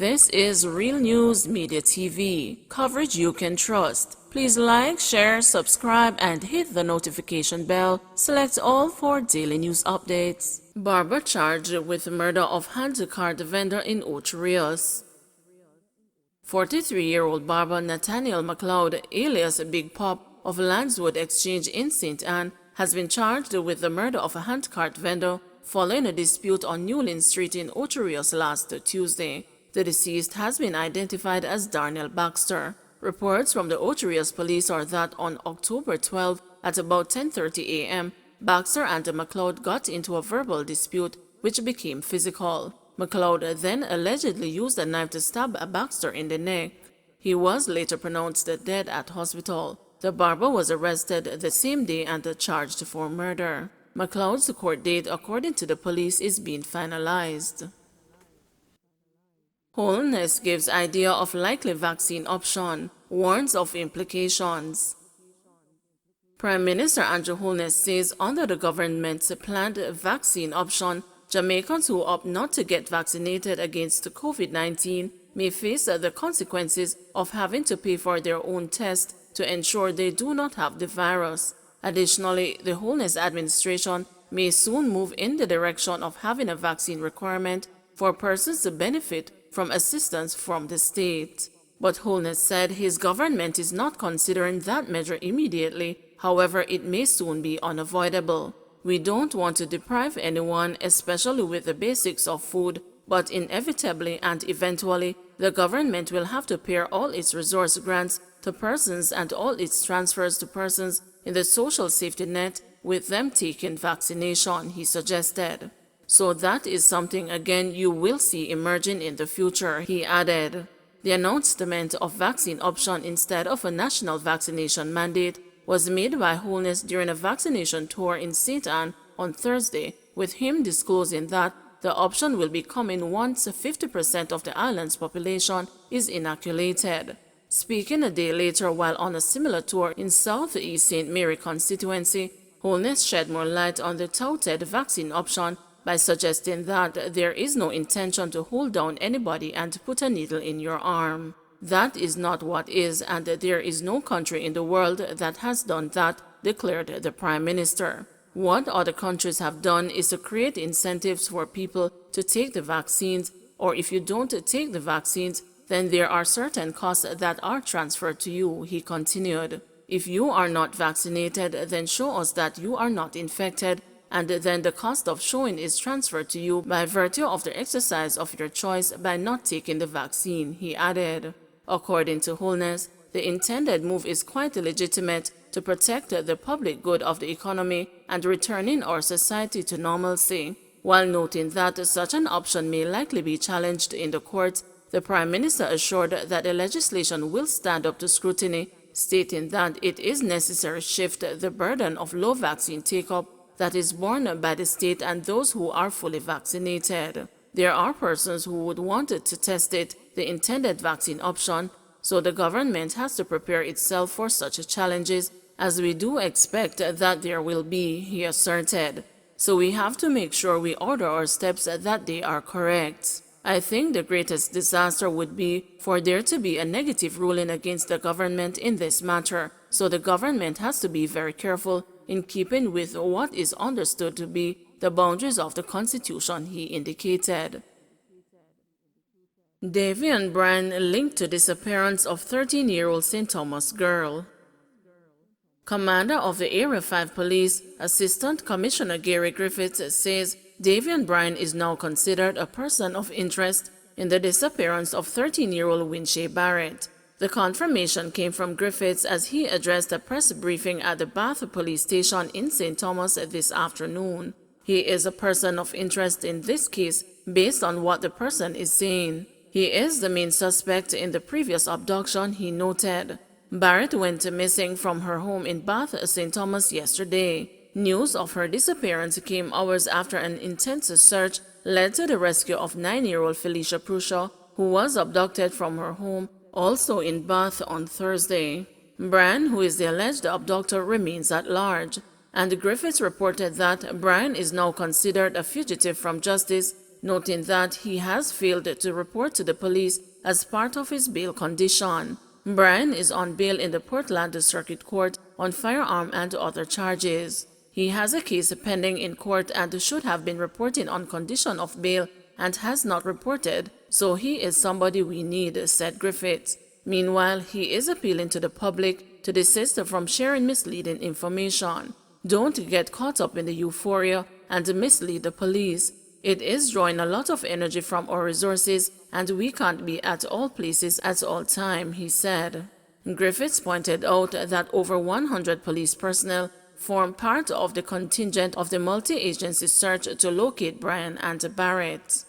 This is Real News Media TV, coverage you can trust. Please like, share, subscribe, and hit the notification bell. Select all for daily news updates. Barber charged with murder of handcart vendor in Ocho Rios. 43-year-old barber Nathaniel McLeod, alias Big Pop, of Landswood Exchange in St. Anne, has been charged with the murder of a handcart vendor following a dispute on Newlyn Street in Ocho Rios last Tuesday. The deceased has been identified as Darnell Baxter. Reports from the Ocho Rios police are that on October 12 at about 10:30 a.m., Baxter and McLeod got into a verbal dispute which became physical. McLeod then allegedly used a knife to stab Baxter in the neck. He was later pronounced dead at hospital. The barber was arrested the same day and charged for murder. McLeod's court date, according to the police, is being finalized. Holness gives idea of likely vaccine option, warns of implications. Prime Minister Andrew Holness says under the government's planned vaccine option, Jamaicans who opt not to get vaccinated against COVID-19 may face the consequences of having to pay for their own test to ensure they do not have the virus. Additionally, the Holness administration may soon move in the direction of having a vaccine requirement for persons to benefit from assistance from the state. But Holness said his government is not considering that measure immediately. However, it may soon be unavoidable. We don't want to deprive anyone, especially with the basics of food, but inevitably and eventually, the government will have to pare all its resource grants to persons and all its transfers to persons in the social safety net with them taking vaccination, he suggested. So that is something again you will see emerging in the future, he added. The announcement of vaccine option instead of a national vaccination mandate was made by Holness during a vaccination tour in St. Anne on Thursday, with him disclosing that the option will be coming once 50% of the island's population is inoculated. Speaking a day later while on a similar tour in Southeast St. Mary constituency, Holness shed more light on the touted vaccine option by suggesting that there is no intention to hold down anybody and put a needle in your arm. That is not what is, and there is no country in the world that has done that, declared the Prime Minister. What other countries have done is to create incentives for people to take the vaccines, or if you don't take the vaccines, then there are certain costs that are transferred to you, he continued. If you are not vaccinated, then show us that you are not infected, and then the cost of showing is transferred to you by virtue of the exercise of your choice by not taking the vaccine, he added. According to Holness, the intended move is quite legitimate to protect the public good of the economy and returning our society to normalcy. While noting that such an option may likely be challenged in the courts, the Prime Minister assured that the legislation will stand up to scrutiny, stating that it is necessary to shift the burden of low vaccine take-up that is borne by the state and those who are fully vaccinated. There are persons who would want to test it, the intended vaccine option, so the government has to prepare itself for such challenges, as we do expect that there will be, he asserted. So we have to make sure we order our steps that they are correct. I think the greatest disaster would be for there to be a negative ruling against the government in this matter, so the government has to be very careful in keeping with what is understood to be the boundaries of the Constitution, he indicated. Davian Bryan linked to disappearance of 13-year-old St. Thomas girl. Commander of the Area 5 Police, Assistant Commissioner Gary Griffiths, says Davian Bryan is now considered a person of interest in the disappearance of 13-year-old Winchie Barrett. The confirmation came from Griffiths as he addressed a press briefing at the Bath Police Station in St. Thomas this afternoon. He is a person of interest in this case based on what the person is saying. He is the main suspect in the previous abduction, he noted. Barrett went missing from her home in Bath, St. Thomas yesterday. News of her disappearance came hours after an intense search led to the rescue of 9-year-old Felicia Prushaw, who was abducted from her home, also in Bath, on Thursday. Bryan, who is the alleged abductor, remains at large, and Griffiths reported that Bryan is now considered a fugitive from justice noting that he has failed to report to the police as part of his bail condition. Brian is on bail in the Portland Circuit Court on firearm and other charges. He has a case pending in court and should have been reporting on condition of bail and has not reported, so he is somebody we need, said Griffiths. Meanwhile, he is appealing to the public to desist from sharing misleading information. Don't get caught up in the euphoria and mislead the police. It is drawing a lot of energy from our resources, and we can't be at all places at all time, he said. Griffiths pointed out that over 100 police personnel form part of the contingent of the multi-agency search to locate Brian and Barrett.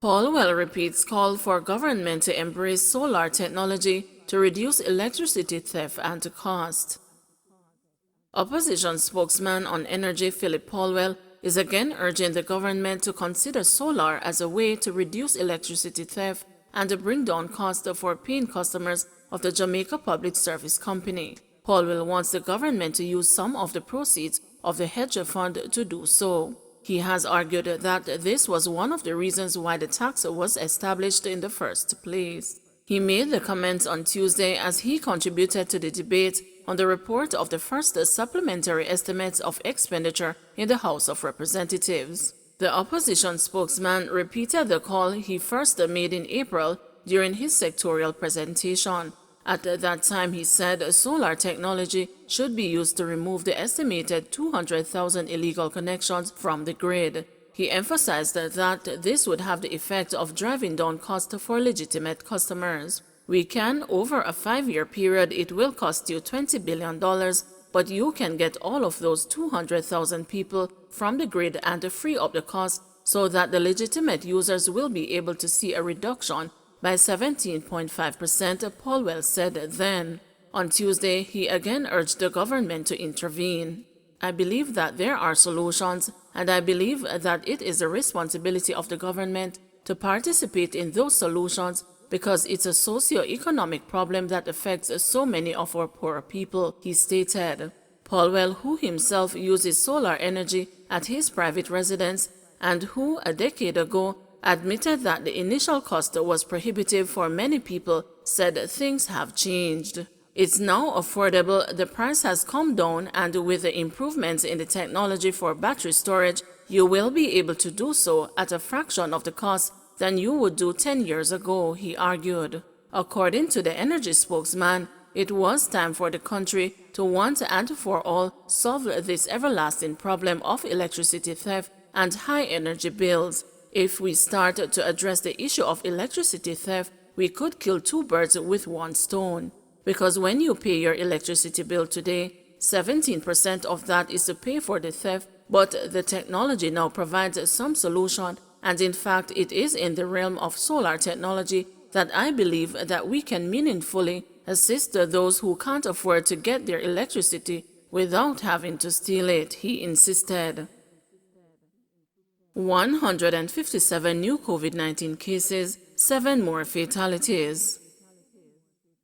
Paulwell repeats call for government to embrace solar technology to reduce electricity theft and cost. Opposition spokesman on energy Philip Paulwell is again urging the government to consider solar as a way to reduce electricity theft and bring down costs for paying customers of the Jamaica Public Service Company. Paulwell wants the government to use some of the proceeds of the hedge fund to do so. He has argued that this was one of the reasons why the tax was established in the first place. He made the comments on Tuesday as he contributed to the debate on the report of the first supplementary estimates of expenditure in the House of Representatives. The opposition spokesman repeated the call he first made in April during his sectorial presentation. At that time, he said solar technology should be used to remove the estimated 200,000 illegal connections from the grid. He emphasized that this would have the effect of driving down costs for legitimate customers. We can, over a 5-year period, it will cost you $20 billion, but you can get all of those 200,000 people from the grid and free up the cost so that the legitimate users will be able to see a reduction by 17.5%, Paulwell said then. On Tuesday, he again urged the government to intervene. I believe that there are solutions, and I believe that it is the responsibility of the government to participate in those solutions because it's a socio-economic problem that affects so many of our poor people, he stated. Paulwell, who himself uses solar energy at his private residence and who a decade ago admitted that the initial cost was prohibitive for many people, said things have changed. It's now affordable, the price has come down, and with the improvements in the technology for battery storage, you will be able to do so at a fraction of the cost than you would do 10 years ago, he argued. According to the energy spokesman, it was time for the country to once and for all solve this everlasting problem of electricity theft and high energy bills. If we start to address the issue of electricity theft, we could kill 2 birds with 1 stone. Because when you pay your electricity bill today, 17% of that is to pay for the theft, but the technology now provides some solution, and in fact it is in the realm of solar technology that I believe that we can meaningfully assist those who can't afford to get their electricity without having to steal it, he insisted. 157 new COVID-19 cases, 7 more fatalities.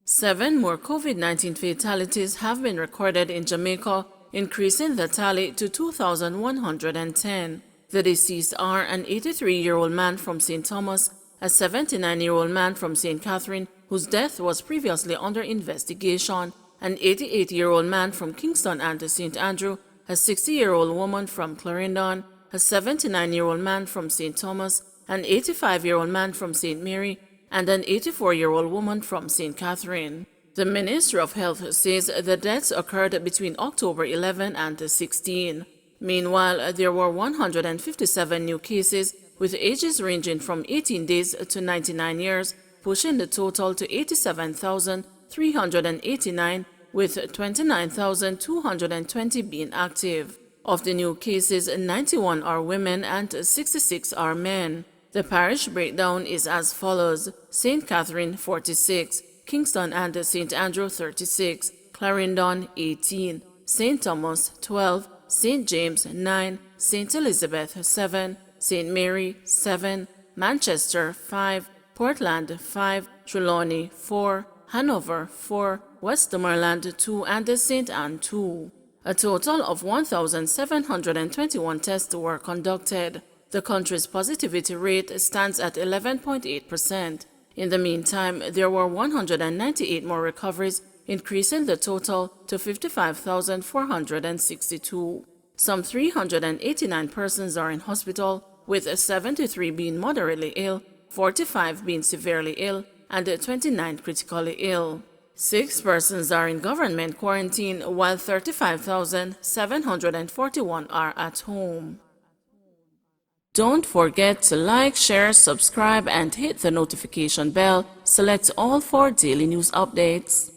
7 more COVID-19 fatalities have been recorded in Jamaica, increasing the tally to 2,110. The deceased are an 83-year-old man from St. Thomas, a 79-year-old man from St. Catherine, whose death was previously under investigation, an 88-year-old man from Kingston and St. Andrew, a 60-year-old woman from Clarendon, a 79-year-old man from St. Thomas, an 85-year-old man from St. Mary, and an 84-year-old woman from St. Catherine. The Ministry of Health says the deaths occurred between October 11 and 16. Meanwhile, there were 157 new cases with ages ranging from 18 days to 99 years, pushing the total to 87,389, with 29,220 being active. Of the new cases, 91 are women and 66 are men. The parish breakdown is as follows: St. Catherine 46, Kingston and St. Andrew 36, Clarendon 18, St. Thomas 12, St. James 9, St. Elizabeth 7, St. Mary 7, Manchester 5, Portland 5, Trelawney 4, Hanover 4, Westmoreland 2 and St. Anne 2. A total of 1,721 tests were conducted. The country's positivity rate stands at 11.8%. In the meantime, there were 198 more recoveries, increasing the total to 55,462. Some 389 persons are in hospital, with 73 being moderately ill, 45 being severely ill, and 29 critically ill. 6 persons are in government quarantine, while 35,741 are at home. Don't forget to like, share, subscribe, and hit the notification bell. Select all for daily news updates.